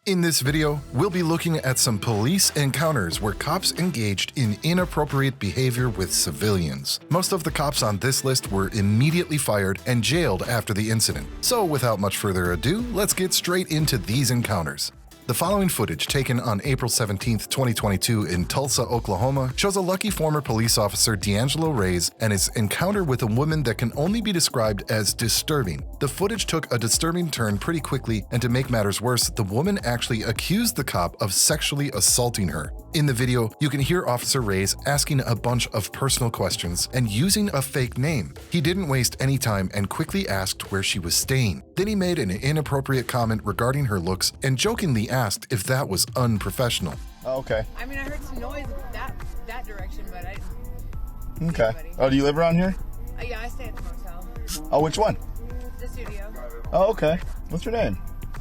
In this video, we'll be looking at some police encounters where cops engaged in inappropriate behavior with civilians. Most of the cops on this list were immediately fired and jailed after the incident. So without much further ado, let's get straight into these encounters. The following footage, taken on April 17, 2022 in Tulsa, Oklahoma, shows a lucky former police officer D'Angelo Reyes and his encounter with a woman that can only be described as disturbing. The footage took a disturbing turn pretty quickly, and to make matters worse, the woman actually accused the cop of sexually assaulting her. In the video, you can hear Officer Reyes asking a bunch of personal questions and using a fake name. He didn't waste any time and quickly asked where she was staying. Then he made an inappropriate comment regarding her looks and jokingly asked if that was unprofessional. Oh, okay. I mean, I heard some noise that direction, but I didn't see Okay. anybody. Oh, do you live around here? Yeah, I stay at the motel. Oh, which one? The studio. Oh, okay. What's your name?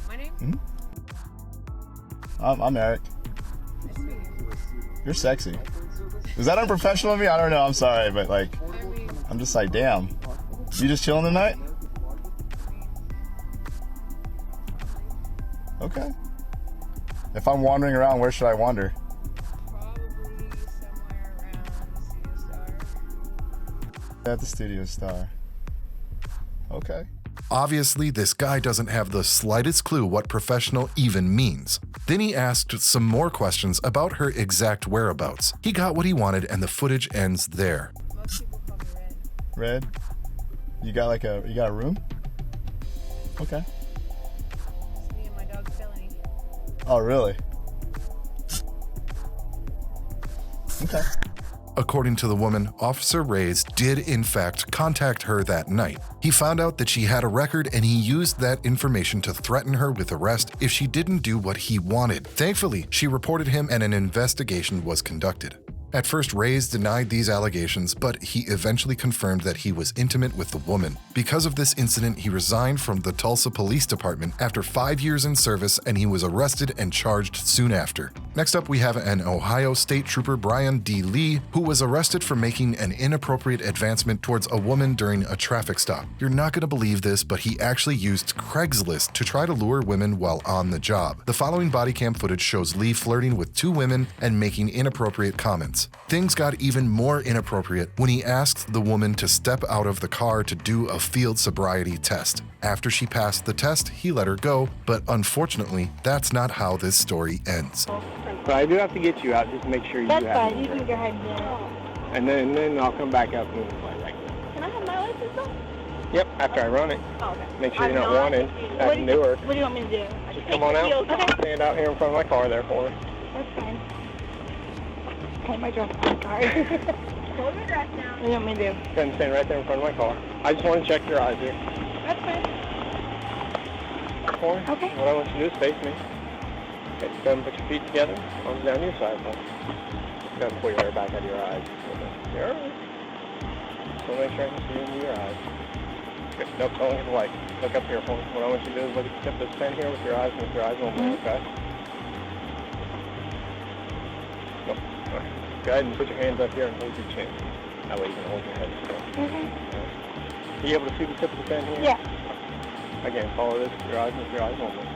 My name? I'm Eric. Nice to meet you. You're sexy. Is that unprofessional of me? I don't know. I'm sorry, but like, I mean, I'm just like, damn. You just chilling tonight? Okay. If I'm wandering around, where should I wander? probably somewhere around the At the Studio Star. Okay. Obviously, this guy doesn't have the slightest clue what professional even means. Then he asked some more questions about her exact whereabouts. He got what he wanted and the footage ends there. Most people call me Red. Red. You got a room? Okay. It's me and my dog Felony. Oh, really? Okay. According to the woman, Officer Reyes did in fact contact her that night. He found out that she had a record and he used that information to threaten her with arrest if she didn't do what he wanted. Thankfully, she reported him and an investigation was conducted. At first, Reyes denied these allegations, but he eventually confirmed that he was intimate with the woman. Because of this incident, he resigned from the Tulsa Police Department after 5 years in service, and he was arrested and charged soon after. Next up, we have an Ohio State Trooper, Brian D. Lee, who was arrested for making an inappropriate advancement towards a woman during a traffic stop. You're not going to believe this, but he actually used Craigslist to try to lure women while on the job. The following body cam footage shows Lee flirting with 2 women and making inappropriate comments. Things got even more inappropriate when he asked the woman to step out of the car to do a field sobriety test. After she passed the test, he let her go, but unfortunately, that's not how this story ends. But I do have to get you out just to make sure you That's have fine. You can go ahead and do it. And then I'll come back out and move the flight back there. Can I have my license though? Yep, after I run it. Oh, okay. Make sure you're not I'm wanted What at do you- Newark. What do you want me to do? Just come on out. Okay. Stand out here in front of my car there for me. That's fine. Take my dress off, sorry. Hold your dress down. What do you want me to do? Go ahead and stand right there in front of my car. I just want to check your eyes here. That's fine. For me. Okay. What I want you to do is face me. Okay, go ahead and put your feet together. Arms down your side. Go ahead and pull your hair back out of your eyes. You're all right. Just want to make sure I can see into your eyes. Good. Nope, don't look at the light. Look up here for me. What I want you to do is look at the tip of this pen here with your eyes only, okay? Nope. All right. Go ahead and put your hands up here and hold your chin. That way you can hold your head still. Okay. Are you able to see the tip of the pen here? Yeah. Again, follow this with your eyes only.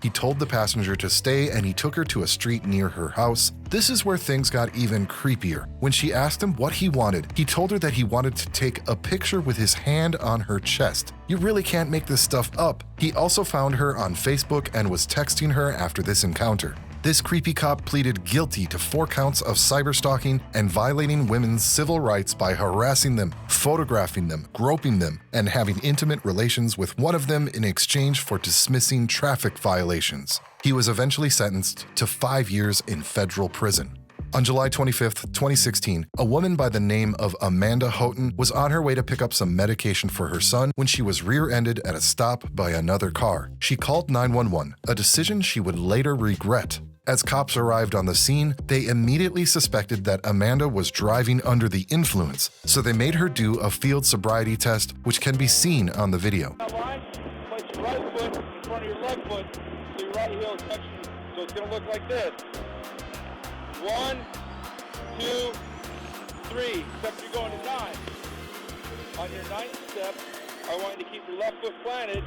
He told the passenger to stay and he took her to a street near her house. This is where things got even creepier. When she asked him what he wanted, he told her that he wanted to take a picture with his hand on her chest. You really can't make this stuff up. He also found her on Facebook and was texting her after this encounter. This creepy cop pleaded guilty to 4 counts of cyberstalking and violating women's civil rights by harassing them, photographing them, groping them, and having intimate relations with one of them in exchange for dismissing traffic violations. He was eventually sentenced to 5 years in federal prison. On July 25, 2016, a woman by the name of Amanda Houghton was on her way to pick up some medication for her son when she was rear-ended at a stop by another car. She called 911, a decision she would later regret. As cops arrived on the scene, they immediately suspected that Amanda was driving under the influence, so they made her do a field sobriety test, which can be seen on the video. Line, place your right foot in front of your left foot, so your right heel is touching, so it's going to look like this. 1, 2, 3, except you're going to 9. On your 9th step, I want you to keep your left foot planted,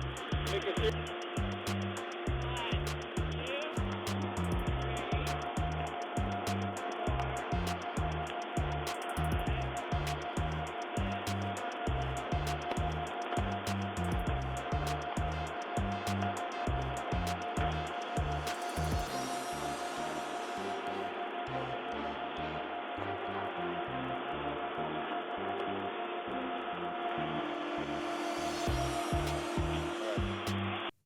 make a 9, 8,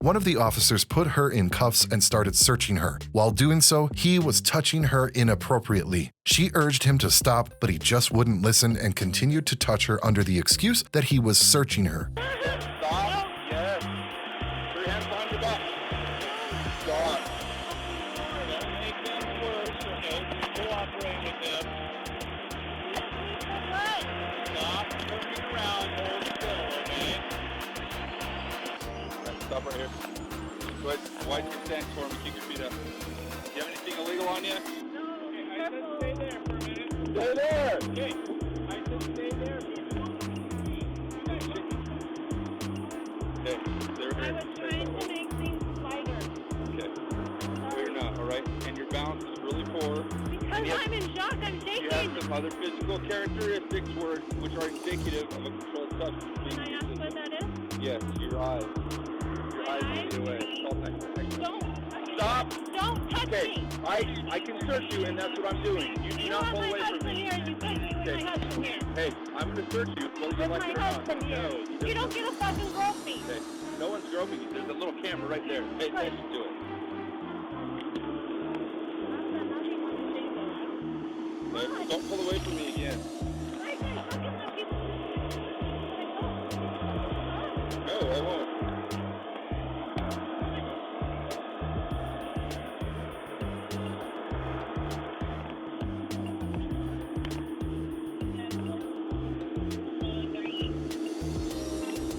One of the officers put her in cuffs and started searching her. While doing so, he was touching her inappropriately. She urged him to stop, but he just wouldn't listen and continued to touch her under the excuse that he was searching her. Stop. Yes. 3 hands behind your back. Stop. Don't make things worse, okay? Just cooperate with them. Stop turning around. Hold still, okay? Right, stop right here. Go ahead. Widen your stance for me. Keep your feet up. Do you have anything illegal on you? No. I said stay there for a minute. Stay there. Okay. I said stay there for a minute. Okay. There. I was trying to make things lighter. Okay. We're not, all right? And your balance is really poor. Because I'm in shock, I'm You shaking. have some other physical characteristics which are indicative of a controlled substance being Can I ask used. what that is? Yes, your eyes. Your eyes eyes? lead the way. It's called Don't. Stop. Don't touch Okay, me. I can search you, and that's what I'm doing. You do You not want pull my away from husband me. here, you put me with Okay. my husband here. Hey, I'm going to search you, whether you With like my it or not. husband here. No, You don't get a fucking gropey. Okay, no one's groping you. There's a little camera right there. Pay attention to it. Okay, don't pull away from me again. No, I won't.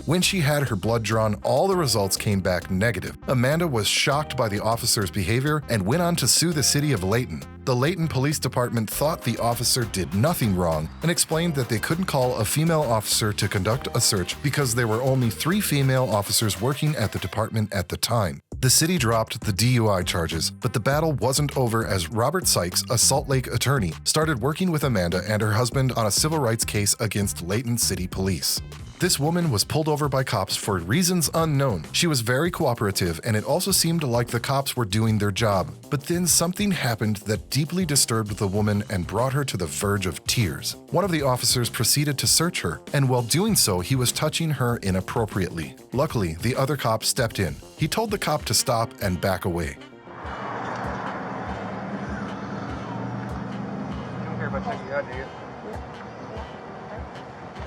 When she had her blood drawn, all the results came back negative. Amanda was shocked by the officer's behavior and went on to sue the city of Layton. The Layton Police Department thought the officer did nothing wrong and explained that they couldn't call a female officer to conduct a search because there were only 3 female officers working at the department at the time. The city dropped the DUI charges, but the battle wasn't over as Robert Sykes, a Salt Lake attorney, started working with Amanda and her husband on a civil rights case against Layton City Police. This woman was pulled over by cops for reasons unknown. She was very cooperative, and it also seemed like the cops were doing their job. But then something happened that deeply disturbed the woman and brought her to the verge of tears. One of the officers proceeded to search her, and while doing so, he was touching her inappropriately. Luckily, the other cop stepped in. He told the cop to stop and back away.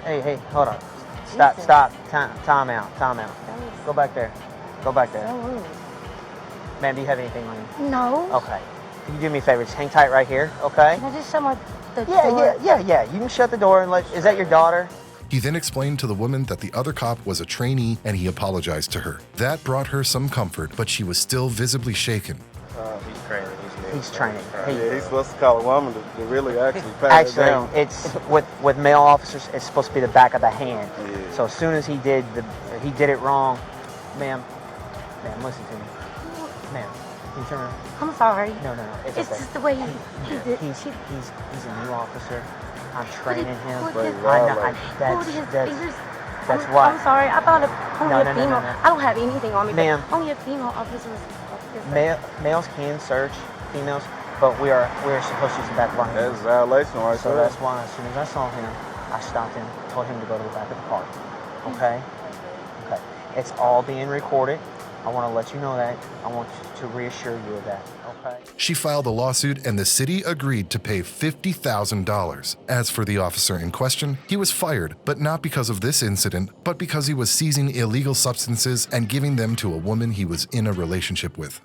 Hey, hold on. Stop. Time out. Go back there. Ma'am, do you have anything on you? No. Okay. Can you do me a favor? Just hang tight right here, okay? Can I just shut the door? Yeah. You can shut the door and is that your daughter? He then explained to the woman that the other cop was a trainee and he apologized to her. That brought her some comfort, but she was still visibly shaken. He's training. He's training. Yeah, he's supposed to call a woman to really actually pat it down. Actually, it's with male officers, it's supposed to be the back of the hand. Yeah. So as soon as he did it wrong, ma'am, listen to me. Ma'am, can you turn around? I'm sorry. No, It's okay. just the way he did. He's a new officer. I'm training him. Put his fingers. That's why. I'm sorry. I thought only a female. No. I don't have anything on me. Ma'am. But only a female officer is Males can search females, but we're supposed to use the back of our hands. That's a violation right So there. that's why as soon as I saw him, I stopped him, told him to go to the back of the car. Okay? It's all being recorded. I want to let you know that. I want to reassure you of that. Okay? She filed a lawsuit and the city agreed to pay $50,000. As for the officer in question, he was fired, but not because of this incident, but because he was seizing illegal substances and giving them to a woman he was in a relationship with.